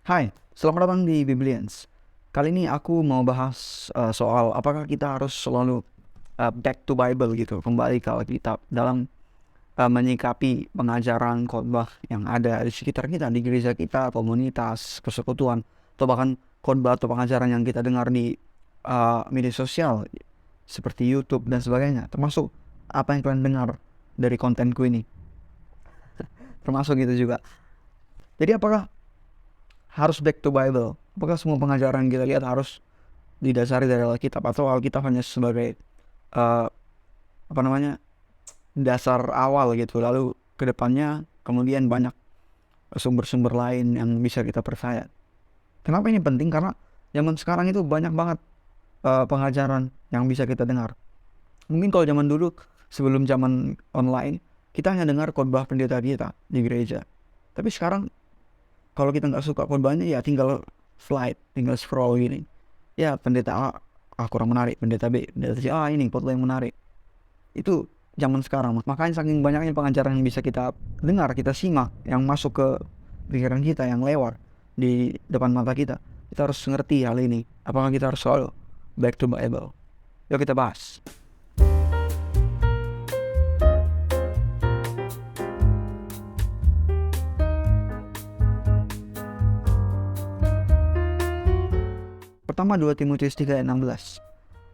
Hai, selamat datang di Biblians. Kali ini aku mau bahas soal apakah kita harus selalu back to Bible gitu, kembali ke Alkitab dalam menyikapi pengajaran khotbah yang ada di sekitar kita, di gereja kita, komunitas, persekutuan, atau bahkan khotbah atau pengajaran yang kita dengar di media sosial seperti YouTube dan sebagainya. Termasuk apa yang kalian dengar dari kontenku ini, termasuk gitu juga. Jadi apakah harus back to Bible? Apakah semua pengajaran yang kita lihat harus didasari dari Alkitab, atau Alkitab hanya sebagai uh, dasar awal gitu, lalu kedepannya kemudian banyak sumber-sumber lain yang bisa kita percaya? Kenapa ini penting? Karena zaman sekarang itu banyak banget pengajaran yang bisa kita dengar. Mungkin kalau zaman dulu, sebelum zaman online, kita hanya dengar khotbah pendeta kita di gereja. Tapi sekarang kalau kita nggak suka khotbahnya, ya tinggal slide, tinggal scroll gini. Ya pendeta A, kurang menarik. Pendeta B, pendeta C, ini khotbah yang menarik. Itu zaman sekarang. Makanya saking banyaknya pengajaran yang bisa kita dengar, kita simak, yang masuk ke pikiran kita, yang lewat di depan mata kita. Kita harus ngerti hal ini. Apakah kita harus selalu back to Bible? Yuk kita bahas. Pertama, 2 Timotius 3 ayat 16.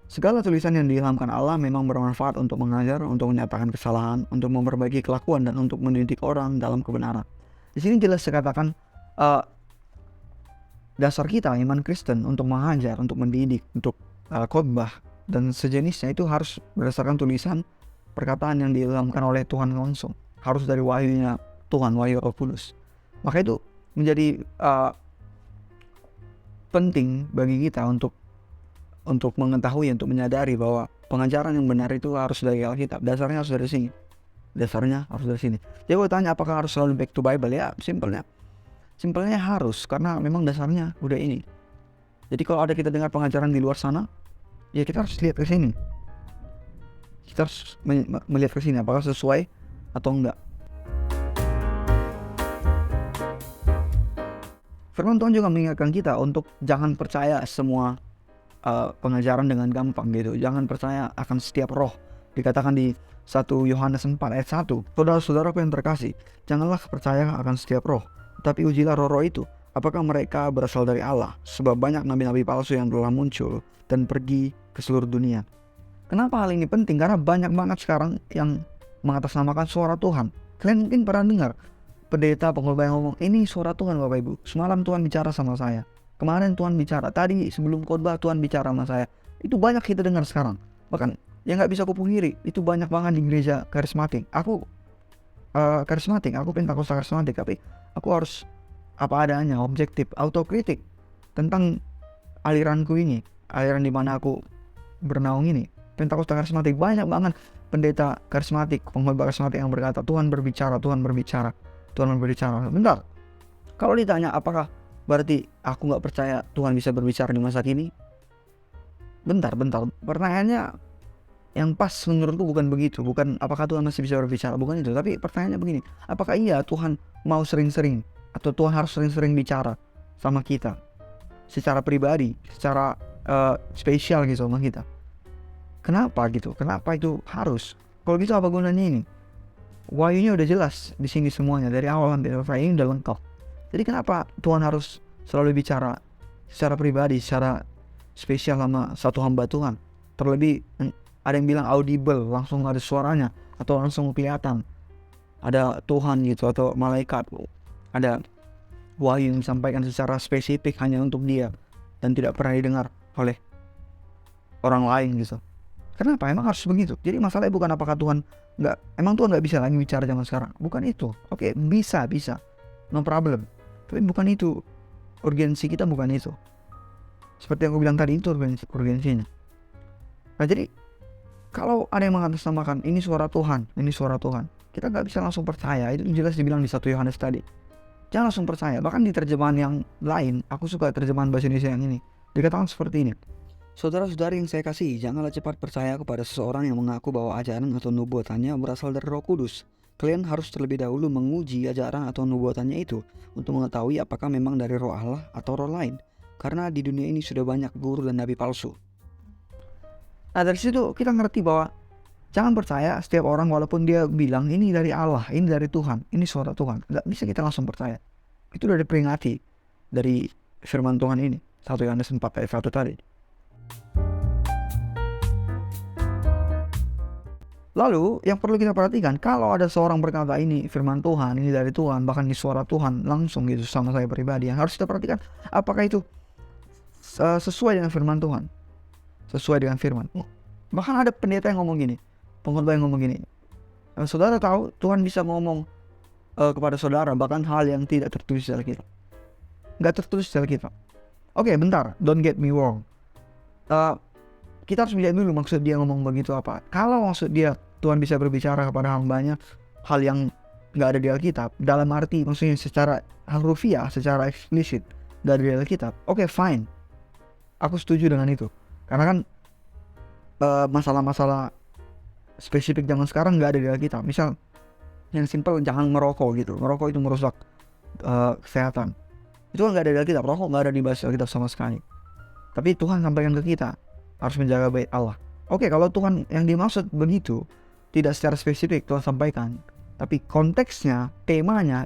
Segala tulisan yang diilhamkan Allah memang bermanfaat untuk mengajar, untuk menyatakan kesalahan, untuk memperbaiki kelakuan, dan untuk mendidik orang dalam kebenaran. Di sini jelas dikatakan dasar kita iman Kristen untuk mengajar, untuk mendidik, untuk khotbah dan sejenisnya itu harus berdasarkan tulisan perkataan yang diilhamkan oleh Tuhan langsung. Harus dari wahyunya Tuhan, wahyu Roh Kudus. Maka itu menjadi penting bagi kita untuk mengetahui, untuk menyadari bahwa pengajaran yang benar itu harus dari Alkitab. Dasarnya harus dari sini. Jadi gue tanya, apakah harus selalu back to Bible? Ya, simpelnya harus, karena memang dasarnya udah ini. Jadi kalau ada kita dengar pengajaran di luar sana, ya kita harus lihat ke sini. Kita harus melihat ke sini, apakah sesuai atau enggak. Firman Tuhan juga mengingatkan kita untuk jangan percaya semua pengajaran dengan gampang gitu. Jangan percaya akan setiap roh. Dikatakan di 1 Yohanes 4 ayat 1, saudara-saudaraku yang terkasih, janganlah percaya akan setiap roh, tapi ujilah roh-roh itu, apakah mereka berasal dari Allah, sebab banyak nabi-nabi palsu yang telah muncul dan pergi ke seluruh dunia. Kenapa hal ini penting? Karena banyak banget sekarang yang mengatasnamakan suara Tuhan. Kalian mungkin pernah dengar pendeta pengkhotbah yang ngomong, ini suara Tuhan Bapak Ibu, semalam Tuhan bicara sama saya, kemarin Tuhan bicara, tadi sebelum khotbah Tuhan bicara sama saya. Itu banyak kita dengar sekarang. Bahkan yang nggak bisa kupungkiri, itu banyak banget di gereja karismatik. Aku karismatik, aku Pentakosta karismatik, tapi aku harus apa adanya, objektif, autokritik tentang aliranku ini, aliran di mana aku bernaung ini. Pentakosta karismatik, banyak banget pendeta karismatik, pengkhotbah karismatik yang berkata, Tuhan berbicara. Bentar, kalau ditanya apakah berarti aku nggak percaya Tuhan bisa berbicara di masa kini? Bentar, pertanyaannya yang pas menurutku bukan begitu. Bukan apakah Tuhan masih bisa berbicara, bukan itu. Tapi pertanyaannya begini, apakah iya Tuhan mau sering-sering, atau Tuhan harus sering-sering bicara sama kita secara pribadi, secara spesial gitu sama kita? Kenapa gitu? Kenapa itu harus? Kalau gitu apa gunanya ini? Wahyunya udah jelas di sini semuanya, dari awal sampai selesai, ini udah lengkap. Jadi kenapa Tuhan harus selalu bicara secara pribadi, secara spesial sama satu hamba Tuhan? Terlebih ada yang bilang audible, langsung ada suaranya, atau langsung kelihatan ada Tuhan gitu, atau malaikat, ada wahyu yang disampaikan secara spesifik hanya untuk dia dan tidak pernah didengar oleh orang lain gitu. Kenapa? Emang harus begitu? Jadi masalahnya bukan apakah Tuhan emang Tuhan nggak bisa lagi bicara zaman sekarang? Bukan itu. Oke, bisa, no problem. Tapi bukan itu urgensi kita, bukan itu. Seperti yang aku bilang tadi, itu urgensinya. Nah jadi kalau ada yang mengatasnamakan ini suara Tuhan, kita nggak bisa langsung percaya. Itu jelas dibilang di 1 Yohanes tadi. Jangan langsung percaya. Bahkan di terjemahan yang lain, aku suka terjemahan bahasa Indonesia yang ini, dikatakan seperti ini. Saudara-saudari yang saya kasihi, janganlah cepat percaya kepada seseorang yang mengaku bahwa ajaran atau nubuatannya berasal dari Roh Kudus, Kalian harus terlebih dahulu menguji ajaran atau nubuatannya itu untuk mengetahui apakah memang dari roh Allah atau roh lain. Karena di dunia ini sudah banyak guru dan nabi palsu. Nah dari situ kita ngerti bahwa jangan percaya setiap orang walaupun dia bilang ini dari Allah, ini dari Tuhan, ini suara Tuhan. Nggak bisa kita langsung percaya. Itu udah diperingati dari firman Tuhan ini. 1 Yohanes 4 ayat 1 tadi. Lalu yang perlu kita perhatikan, kalau ada seorang berkata ini firman Tuhan, ini dari Tuhan, bahkan ini suara Tuhan langsung gitu sama saya pribadi, yang harus kita perhatikan apakah itu sesuai dengan firman Tuhan, sesuai dengan firman. Bahkan ada pendeta yang ngomong gini, pengkhotbah yang ngomong gini, saudara tahu Tuhan bisa ngomong kepada saudara bahkan hal yang tidak tertulis di Alkitab, nggak tertulis di Alkitab. Oke, bentar, don't get me wrong. Kita harus melihat dulu maksud dia ngomong begitu apa. Kalau maksud dia Tuhan bisa berbicara kepada hambanya hal yang nggak ada di Alkitab, dalam arti maksudnya secara harufiah, secara eksplisit dari Alkitab, oke, fine, aku setuju dengan itu. Karena kan masalah-masalah spesifik zaman sekarang nggak ada di Alkitab. Misal yang simple, jangan merokok gitu, merokok itu merusak kesehatan, itu kan nggak ada di Alkitab. Rokok nggak ada di bahasa Alkitab sama sekali, tapi Tuhan sampaikan ke kita harus menjaga bait Allah. Oke, kalau Tuhan yang dimaksud begitu, tidak secara spesifik Tuhan sampaikan, tapi konteksnya, temanya,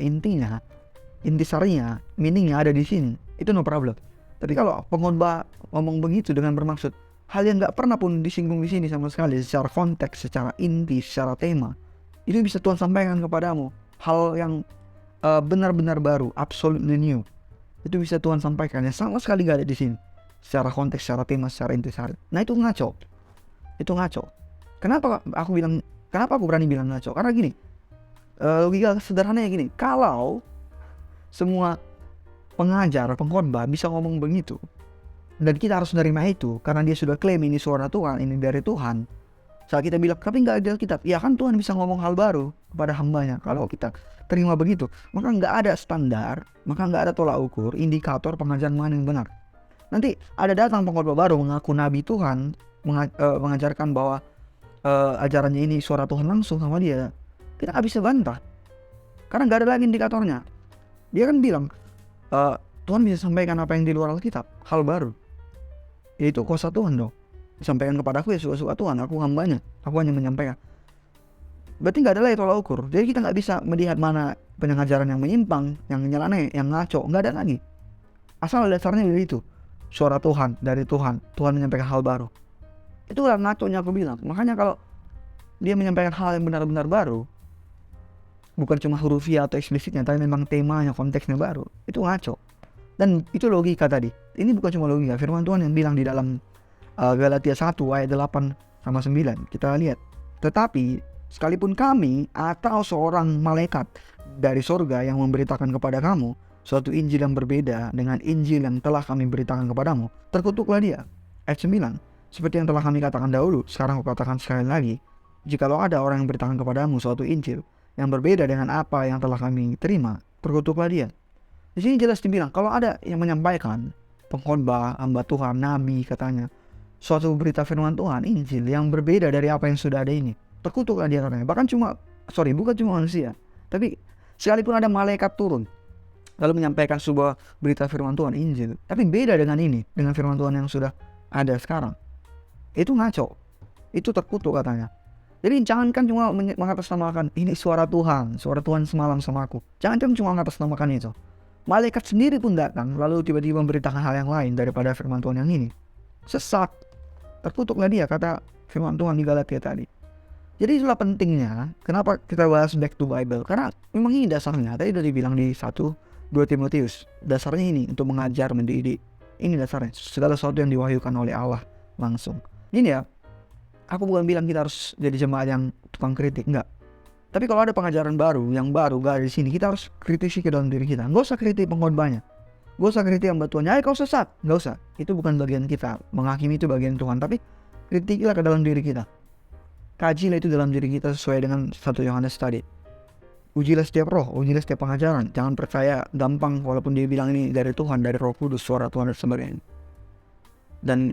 intisarinya, meaningnya ada di sini, itu no problem. Tapi kalau pengkhotbah ngomong begitu dengan bermaksud hal yang nggak pernah pun disinggung di sini sama sekali, secara konteks, secara inti, secara tema, itu bisa Tuhan sampaikan kepadamu hal yang benar-benar baru, absolutely new. Itu bisa Tuhan sampaikan yang sama sekali nggak ada di sini, secara konteks, secara tema, secara intisari. Nah itu ngaco. Kenapa aku berani bilang ngaco? Karena gini, logika sederhananya gini, kalau semua pengajar, pengkhotbah bisa ngomong begitu, dan kita harus menerima itu karena dia sudah klaim ini suara Tuhan, ini dari Tuhan. Saat kita bilang tapi nggak ada Alkitab, ya kan Tuhan bisa ngomong hal baru kepada hambanya. Kalau kita terima begitu, maka nggak ada standar, maka nggak ada tolak ukur, indikator pengajaran mana yang benar. Nanti ada datang pengkhotbah baru mengaku nabi Tuhan, mengajarkan bahwa ajarannya ini suara Tuhan langsung sama dia, kita nggak bisa bantah karena nggak ada lagi indikatornya. Dia kan bilang Tuhan bisa sampaikan apa yang di luar Alkitab, hal baru, yaitu kuasa Tuhan dong. Disampaikan kepadaku ya suka-suka Tuhan, aku hambanya, aku hanya menyampaikan. Berarti nggak ada lagi tolak ukur. Jadi kita nggak bisa melihat mana pengajaran yang menyimpang, yang nyeleneh, yang ngaco, nggak ada lagi. Asal dasarnya dari itu, suara Tuhan, dari Tuhan, Tuhan menyampaikan hal baru. Itulah ngaconya aku bilang. Makanya kalau dia menyampaikan hal yang benar-benar baru, bukan cuma hurufiah atau eksplisitnya, tapi memang temanya, konteksnya baru, itu ngaco. Dan itu logika tadi. Ini bukan cuma logika, firman Tuhan yang bilang di dalam Galatia 1 ayat 8 sama 9. Kita lihat, tetapi sekalipun kami atau seorang malaikat dari sorga yang memberitakan kepada kamu suatu Injil yang berbeda dengan Injil yang telah kami beritakan kepadamu, terkutuklah dia. Ayat 9, seperti yang telah kami katakan dahulu, sekarang aku katakan sekali lagi, jikalau ada orang yang beritakan kepadamu suatu Injil yang berbeda dengan apa yang telah kami terima, terkutuklah dia. Di sini jelas dibilang, kalau ada yang menyampaikan, pengkhotbah, hamba Tuhan, nabi katanya, suatu berita firman Tuhan, Injil yang berbeda dari apa yang sudah ada ini, terkutuklah dia katanya. Bahkan bukan cuma manusia, tapi sekalipun ada malaikat turun lalu menyampaikan sebuah berita firman Tuhan, Injil, tapi beda dengan ini, dengan firman Tuhan yang sudah ada sekarang, itu ngaco, itu terkutuk katanya. Jadi jangankan cuma mengatasnamakan ini suara Tuhan semalam sama aku, jangan cuma mengatasnamakan itu. Malaikat sendiri pun datang lalu tiba-tiba memberitakan hal yang lain daripada firman Tuhan yang ini, sesat, terkutuklah dia, kata firman Tuhan di Galatia tadi. Jadi itulah pentingnya kenapa kita bahas back to Bible, karena memang ini dasarnya. Tadi udah dibilang di 1-2 Timotius, dasarnya ini untuk mengajar, mendidik. Ini dasarnya, segala sesuatu yang diwahyukan oleh Allah langsung. Ini ya, aku bukan bilang kita harus jadi jemaat yang tukang kritik, enggak. Tapi kalau ada pengajaran baru, yang baru gak ada di sini, kita harus kritisi ke dalam diri kita. Nggak usah kritik pengkhotbahnya, nggak usah kritik hamba Tuhan, kau sesat, nggak usah. Itu bukan bagian kita, menghakimi itu bagian Tuhan. Tapi kritikilah ke dalam diri kita, kajilah itu dalam diri kita sesuai dengan 1 Yohanes tadi. Ujilah setiap roh, ujilah setiap pengajaran. Jangan percaya gampang walaupun dia bilang ini dari Tuhan, dari Roh Kudus, suara Tuhan dan sebagainya. Dan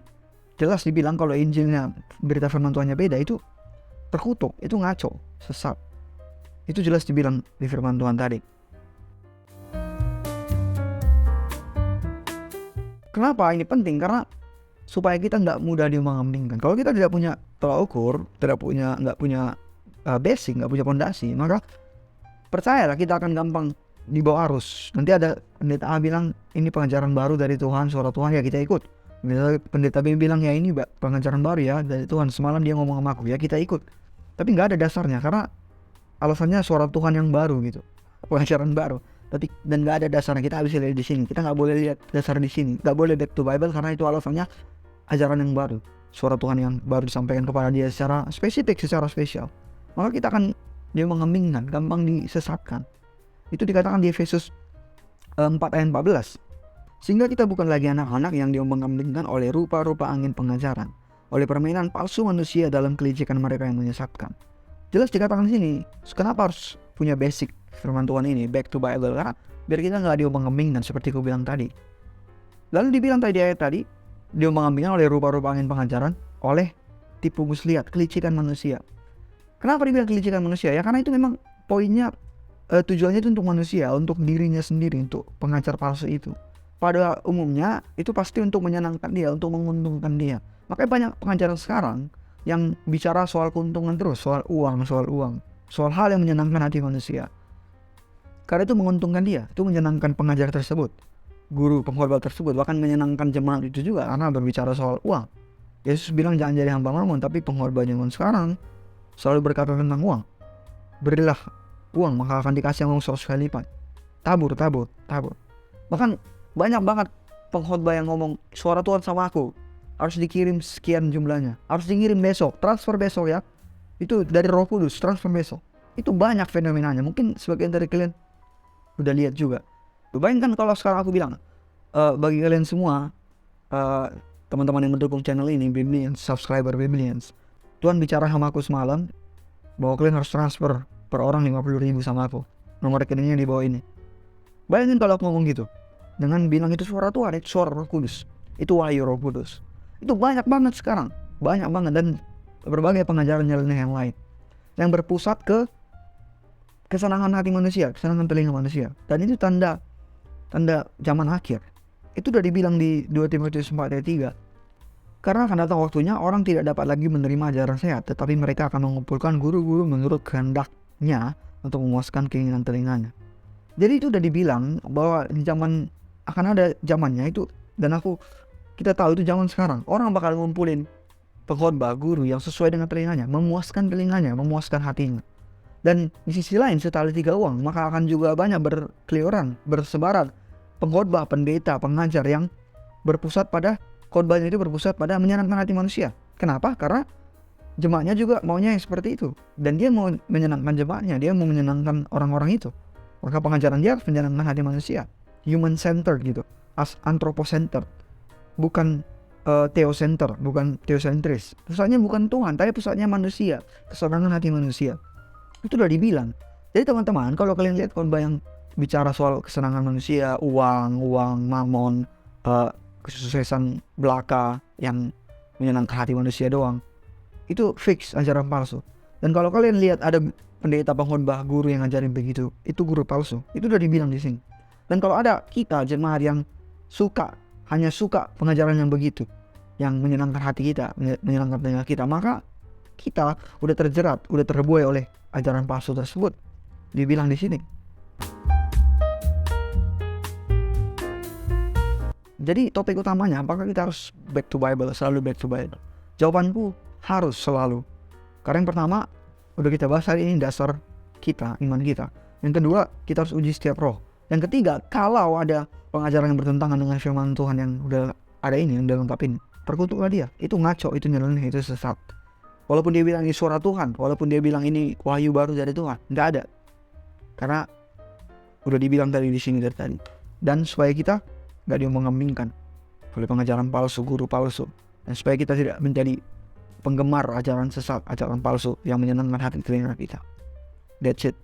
jelas dibilang kalau Injilnya, berita firman Tuhannya beda, itu terkutuk, itu ngaco, sesat. Itu jelas dibilang di firman Tuhan tadi. Kenapa ini penting? Karena supaya kita nggak mudah diambang-ambingkan. Kalau kita tidak punya tolak ukur, nggak punya basic, nggak punya fondasi, maka percayalah kita akan gampang dibawa arus. Nanti ada pendeta A bilang ini pengajaran baru dari Tuhan, suara Tuhan, ya kita ikut. Misalnya pendeta B bilang ya ini pengajaran baru ya dari Tuhan, semalam dia ngomong sama aku, ya kita ikut. Tapi nggak ada dasarnya karena alasannya suara Tuhan yang baru gitu, pengajaran baru. Dan nggak ada dasarnya. Kita bisa lihat di sini. Kita nggak boleh lihat dasar di sini. Nggak boleh back to Bible karena itu alasannya ajaran yang baru, suara Tuhan yang baru disampaikan kepada dia secara spesifik, secara spesial. Maka kita akan diambang-ambingkan, gampang disesatkan. Itu dikatakan di Efesus 4 ayat 14. Sehingga kita bukan lagi anak-anak yang diambang-ambingkan oleh rupa-rupa angin pengajaran, oleh permainan palsu manusia dalam kelicikan mereka yang menyesatkan. Jelas dikatakan di sini. Kenapa harus punya basic firman Tuhan ini, back to Bible? Karena biar kita nggak diambang-ambingkan seperti aku bilang tadi. Lalu dibilang tadi ayat tadi, diambang-ambingkan oleh rupa-rupa angin pengajaran, oleh tipu muslihat, kelicikan manusia. Kenapa dibilang kelicikan manusia? Ya karena itu memang poinnya, tujuannya itu untuk manusia, untuk dirinya sendiri, untuk pengajar palsu itu. Pada umumnya itu pasti untuk menyenangkan dia, untuk menguntungkan dia. Makanya banyak pengajaran sekarang yang bicara soal keuntungan terus, soal uang, soal hal yang menyenangkan hati manusia. Karena itu menguntungkan dia, itu menyenangkan pengajar tersebut, guru pengkhotbah tersebut, bahkan menyenangkan jemaat itu juga karena berbicara soal uang. Yesus bilang jangan jadi hamba mammon, tapi pengkhotbah zaman sekarang selalu berkata tentang uang. Berilah uang maka akan dikasih yang 100 kali lipat. Tabur. Bahkan banyak banget pengkhotbah yang ngomong suara Tuhan sama aku, harus dikirim sekian jumlahnya, harus dikirim besok, transfer besok ya. Itu dari Roh Kudus, transfer besok. Itu banyak fenomenanya. Mungkin sebagian dari kalian udah lihat juga. Bayangkan kalau sekarang aku bilang, bagi kalian semua, teman-teman yang mendukung channel ini, Biblians, subscriber Biblians, Tuhan bicara sama aku semalam bahwa kalian harus transfer per orang 50.000 sama aku. Nomor rekeningnya di bawah ini. Bayangin kalau aku ngomong gitu, dengan bilang itu suara Tuhan, itu suara Roh Kudus, itu wahyu Roh Kudus. Itu banyak banget sekarang, banyak banget, dan berbagai pengajaran nyeleneh yang lain yang berpusat ke kesenangan hati manusia, kesenangan telinga manusia. Dan itu tanda zaman akhir. Itu udah dibilang di 2 Timotius 4 ayat 3. Karena akan datang waktunya orang tidak dapat lagi menerima ajaran sehat, tetapi mereka akan mengumpulkan guru-guru menurut kehendaknya untuk memuaskan keinginan telinganya. Jadi itu udah dibilang bahwa di zaman akan ada zamannya itu, dan kita tahu itu zaman sekarang. Orang bakal ngumpulin pengkhotbah, guru yang sesuai dengan telinganya, memuaskan telinganya, memuaskan hatinya. Dan di sisi lain setali 3 uang, maka akan juga banyak berkeliaran, bersebaran pengkhotbah, pendeta, pengajar yang berpusat pada khotbahnya itu berpusat pada menyenangkan hati manusia. Kenapa? Karena jemaatnya juga maunya yang seperti itu, dan dia mau menyenangkan jemaatnya, dia mau menyenangkan orang-orang itu. Maka pengajaran dia harus menyenangkan hati manusia, human centered gitu, anthropocentered, bukan theocenter, bukan theocentris. Pusatnya bukan Tuhan, tapi pusatnya manusia, kesenangan hati manusia. Itu udah dibilang. Jadi teman-teman, kalau kalian lihat khotbah yang bicara soal kesenangan manusia, uang, mamon, kesuksesan belaka yang menyenangkan hati manusia doang, itu fix ajaran palsu. Dan kalau kalian lihat ada pendeta, pengkhotbah, guru yang ngajarin begitu, itu guru palsu. Itu udah dibilang di sini. Dan kalau ada kita jemaat yang hanya suka pengajaran yang begitu, yang menyenangkan hati kita, menyenangkan telinga kita, maka kita udah terjerat, udah terbuai oleh ajaran palsu tersebut. Dibilang di sini. Jadi topik utamanya, apakah kita harus back to Bible, selalu back to Bible? Jawabanku harus selalu. Karena yang pertama udah kita bahas hari ini, dasar kita, iman kita. Yang kedua, kita harus uji setiap roh. Yang ketiga, kalau ada pengajaran yang bertentangan dengan firman Tuhan yang udah ada ini, yang udah lengkap ini, terkutuklah dia. Itu ngaco, itu nyeleneh, itu sesat. Walaupun dia bilang ini suara Tuhan, walaupun dia bilang ini wahyu baru dari Tuhan, nggak ada. Karena udah dibilang tadi di sini dari tadi. Dan supaya kita nggak diambang-ambingkan oleh pengajaran palsu, guru palsu, dan supaya kita tidak menjadi penggemar ajaran sesat, ajaran palsu yang menyenangkan hati telinga kita. That's it.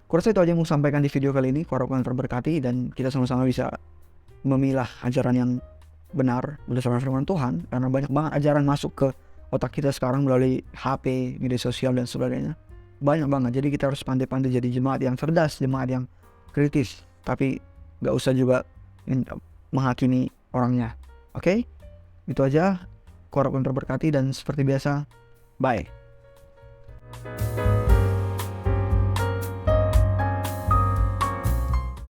Kurasa itu aja yang mau sampaikan di video kali ini. Kuharap kalian terberkati dan kita sama-sama bisa memilah ajaran yang benar berdasarkan firman Tuhan, karena banyak banget ajaran masuk ke otak kita sekarang melalui HP, media sosial dan sebagainya. banyak banget. Jadi kita harus pandai-pandai jadi jemaat yang cerdas, jemaat yang kritis, tapi gak usah juga menghakimi orangnya. Oke? Itu aja. Ku harapkan terberkati dan seperti biasa, bye.